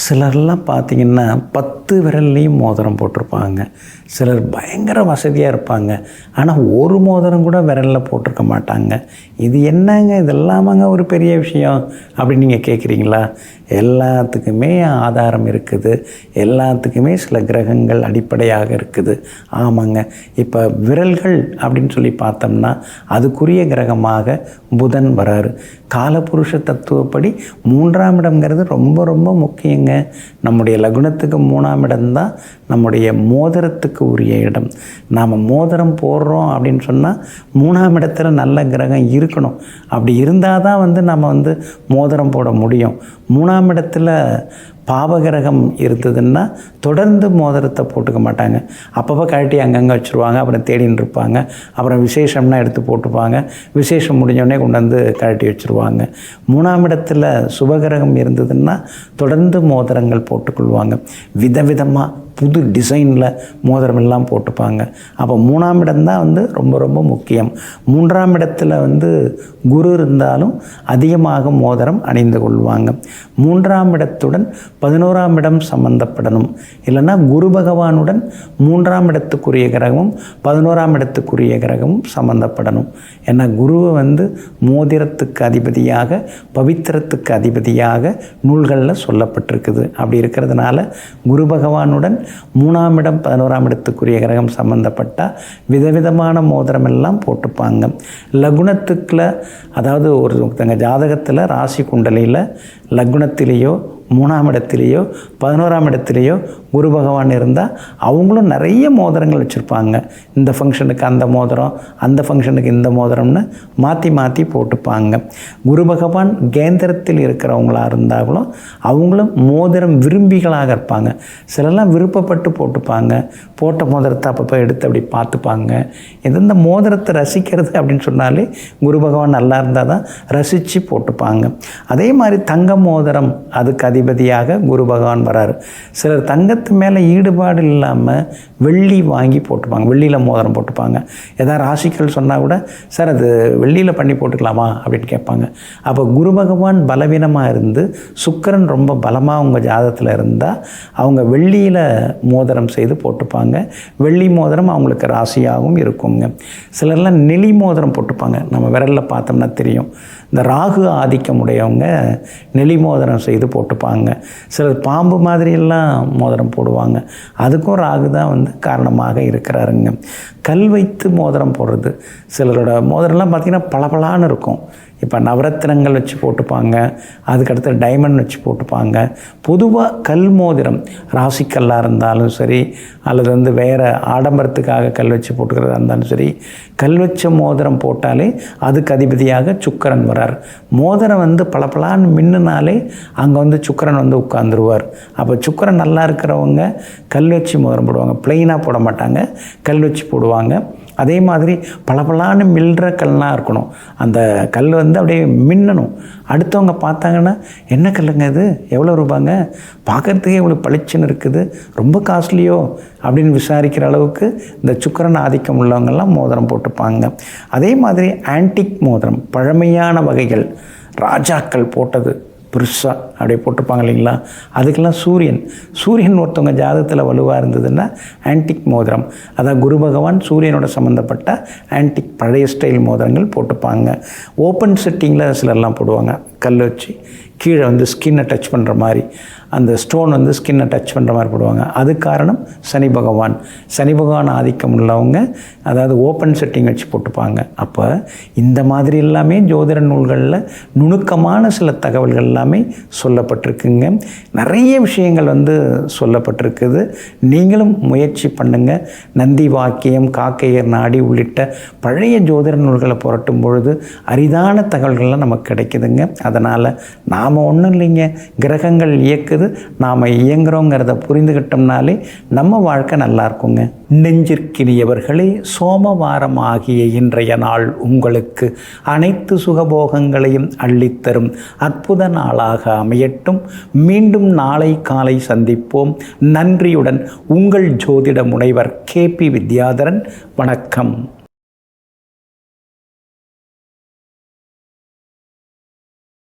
சிலர்லாம் பார்த்திங்கன்னா 10 விரல்லையும் மோதிரம் போட்டிருப்பாங்க. சிலர் பயங்கர வசதியாக இருப்பாங்க. ஆனால் ஒரு மோதிரம் கூட விரலில் போட்டிருக்க மாட்டாங்க. இது என்னங்க, இதெல்லாமாங்க ஒரு பெரிய விஷயம் அப்படின்னு நீங்கள் கேட்குறீங்களா? எல்லாத்துக்குமே ஆதாரம் இருக்குது. எல்லாத்துக்குமே சில கிரகங்கள் அடிப்படையாக இருக்குது. ஆமாங்க. இப்போ விரல்கள் அப்படின்னு சொல்லி பார்த்தோம்னா அதுக்குரிய கிரகமாக புதன் வராரு. காலபுருஷ தத்துவப்படி 3ஆம் இடம்ங்கிறது ரொம்ப ரொம்ப முக்கியங்க. நம்முடைய லக்னத்துக்கு 3ஆம் இடம்தான் நம்முடைய மோதிரத்துக்கு உரிய இடம். நாம் மோதிரம் போடுறோம் அப்படின்னு சொன்னால் 3ஆம் இடத்துல நல்ல கிரகம் இருக்கணும். அப்படி இருந்தால் தான் நம்ம மோதிரம் போட முடியும். 3ஆம் இடத்துல பாவகிரகம் இருந்ததுன்னா தொடர்ந்து மோதிரத்தை போட்டுக்க மாட்டாங்க. அப்பப்போ கழட்டி அங்கங்கே வச்சுருவாங்க. அப்புறம் தேடின்னு இருப்பாங்க. அப்புறம் விசேஷம்னா எடுத்து போட்டுப்பாங்க. விசேஷம் முடிஞ்சோடனே கொண்டு வந்து கழட்டி வச்சுருவாங்க. 3ஆம் இடத்துல சுபகிரகம் இருந்ததுன்னா தொடர்ந்து மோதிரங்கள் போட்டுக்கொள்வாங்க. விதவிதமாக புது டிசைனில் மோதிரம் எல்லாம் போட்டுப்பாங்க. அப்போ 3ஆம் இடம்தான் ரொம்ப ரொம்ப முக்கியம். 3ஆம் இடத்துல குரு இருந்தாலும் அதிகமாக மோதிரம் அணிந்து கொள்வாங்க. 3ஆம் இடத்துடன் 11ஆம் இடம் சம்பந்தப்படணும். இல்லைன்னா குரு பகவானுடன் 3ஆம் இடத்துக்குரிய கிரகமும் 11ஆம் இடத்துக்குரிய கிரகமும் சம்பந்தப்படணும். ஏன்னா குருவை மோதிரத்துக்கு அதிபதியாக, பவித்திரத்துக்கு அதிபதியாக நூல்களில் சொல்லப்பட்டிருக்குது. அப்படி இருக்கிறதுனால குரு பகவானுடன் 3ஆம் இடம் 11ஆம் இடத்துக்குரிய கிரகம் சம்பந்தப்பட்டால் விதவிதமான மோதிரம் எல்லாம் போட்டுப்பாங்க. லக்னத்துக்குள்ள, அதாவது ஒருத்தங்க ஜாதகத்தில் ராசி குண்டலியில் லக்னத்திலேயோ 3ஆம் இடத்துலையோ 11ஆம் இடத்துலையோ குரு பகவான் இருந்தால் அவங்களும் நிறைய மோதிரங்கள் வச்சுருப்பாங்க. இந்த ஃபங்க்ஷனுக்கு அந்த மோதிரம், அந்த ஃபங்க்ஷனுக்கு இந்த மோதிரம்னு மாற்றி மாற்றி போட்டுப்பாங்க. குரு பகவான் கேந்திரத்தில் இருக்கிறவங்களாக இருந்தாலும் அவங்களும் மோதிரம் விரும்பிகளாக இருப்பாங்க. சிலர்லாம் விருப்பப்பட்டு போட்டுப்பாங்க. போட்ட மோதிரத்தை அப்பப்போ எடுத்து அப்படி பார்த்துப்பாங்க. இந்த மோதிரத்தை ரசிக்கிறது அப்படின்னு சொன்னாலே குரு பகவான் நல்லா இருந்தால் தான் ரசித்து போட்டுப்பாங்க. அதே மாதிரி தங்க மோதிரம், அதுக்கு அதிபதியாக குரு பகவான் வராரு. சிலர் தங்கத்து மேலே ஈடுபாடு இல்லாமல் வெள்ளி வாங்கி போட்டுப்பாங்க. வெள்ளியில் மோதிரம் போட்டுப்பாங்க. ஏதாவது ராசிகள் சொன்னால் கூட, சார் அது வெள்ளியில் பண்ணி போட்டுக்கலாமா அப்படின்னு கேட்பாங்க. அப்போ குரு பகவான் பலவீனமாக இருந்து சுக்கிரன் ரொம்ப பலமாக அவங்க ஜாதகத்தில் இருந்தால் அவங்க வெள்ளியில் மோதிரம் செய்து போட்டுப்பாங்க. வெள்ளி மோதிரம் அவங்களுக்கு ராசியாகவும் இருக்குங்க. சிலர்லாம் நெளி மோதிரம் போட்டுப்பாங்க. நம்ம விரலில் பார்த்தோம்னா தெரியும். இந்த ராகு ஆதிக்கம் உடையவங்க நெளி மோதிரம் செய்து போட்டுப்பாங்க. சிலர் பாம்பு மாதிரியெல்லாம் மோதிரம் போடுவாங்க. அதுக்கும் ராகு தான் காரணமாக இருக்கிறாருங்க. கல் வைத்து மோதிரம் போடுறது, சிலரோட மோதிரம்லாம் பார்த்திங்கன்னா பளபளான்னு இருக்கும். இப்போ நவரத்தினங்கள் வச்சு போட்டுப்பாங்க. அதுக்கடுத்து டைமண்ட் வச்சு போட்டுப்பாங்க. பொதுவாக கல் மோதிரம் ராசிக்கல்லாக இருந்தாலும் சரி, அல்லது வேறு ஆடம்பரத்துக்காக கல் வச்சு போட்டுக்கிறதா இருந்தாலும் சரி, கல் வச்ச மோதிரம் போட்டாலே அதுக்கு அதிபதியாக சுக்கிரன் வரார். மோதிரம் பளபளான்னு மின்னுனாலே அங்கே சுக்கிரன் உட்காந்துருவார். அப்போ சுக்கிரன் நல்லா இருக்கிறவங்க கல் வச்சு மோதிரம் போடுவாங்க. ப்ளெயினாக போட மாட்டாங்க, கல் வச்சு போடுவாங்க. அதே மாதிரி பளபளான்னு மில்ற கல்லாம் இருக்கணும். அந்த கல் அப்படியே மின்னணும். அடுத்தவங்க பார்த்தாங்கன்னா, என்ன கல்லுங்க இது, எவ்வளோ ரூபாங்க, பார்க்குறதுக்கே இவ்வளோ பளிச்சுன்னு இருக்குது, ரொம்ப காஸ்ட்லியோ அப்படின்னு விசாரிக்கிற அளவுக்கு இந்த சுக்கிரன் ஆதிக்கம் உள்ளவங்கெல்லாம் மோதிரம் போட்டுப்பாங்க. அதே மாதிரி ஆன்டிக் மோதிரம், பழமையான வகைகள், ராஜாக்கள் போட்டது பெருசாக அப்படியே போட்டிருப்பாங்க இல்லைங்களா, அதுக்கெல்லாம் சூரியன் ஒருத்தவங்க ஜாதகத்தில் வலுவாக இருந்ததுன்னா ஆன்டிக் மோதிரம், அதாவது குரு பகவான் சூரியனோட சம்மந்தப்பட்ட ஆன்டிக் பழைய ஸ்டைல் மோதிரங்கள் போட்டுப்பாங்க. ஓப்பன் செட்டிங்கில் சிலர்லாம் போடுவாங்க. கல் வச்சு கீழே ஸ்கின்னை டச் பண்ணுற மாதிரி, அந்த ஸ்டோன் ஸ்கின்னை டச் பண்ணுற மாதிரி போடுவாங்க. அது காரணம் சனி பகவான் ஆதிக்கம் உள்ளவங்க, அதாவது ஓப்பன் செட்டிங் வச்சு போட்டுப்பாங்க. அப்போ இந்த மாதிரி எல்லாமே ஜோதிட நூல்களில் நுணுக்கமான சில தகவல்கள் எல்லாமே சொல்லப்பட்டிருக்குங்க. நிறைய விஷயங்கள் சொல்லப்பட்டிருக்குது. நீங்களும் முயற்சி பண்ணுங்கள். நந்தி வாக்கியம், காக்கையர் நாடி உள்ளிட்ட பழைய ஜோதிட நூல்களை புரட்டும் பொழுது அரிதான தகவல்கள்லாம் நமக்கு கிடைக்குதுங்க. அதனால் நாம் ஒன்றும் இல்லைங்க, கிரகங்கள் இயக்குது, நாம் இயங்குறோங்கிறத புரிந்துக்கிட்டோம்னாலே நம்ம வாழ்க்கை நல்லா இருக்குங்க. நெஞ்சிற்கினியவர்களே, சோமவாரம் ஆகிய இன்றைய நாள் உங்களுக்கு அனைத்து சுகபோகங்களையும் அள்ளித்தரும் அற்புத நாளாக அமையட்டும். மீண்டும் நாளை காலை சந்திப்போம். நன்றியுடன் உங்கள் ஜோதிட முனைவர் KP வித்யாதரன். வணக்கம்.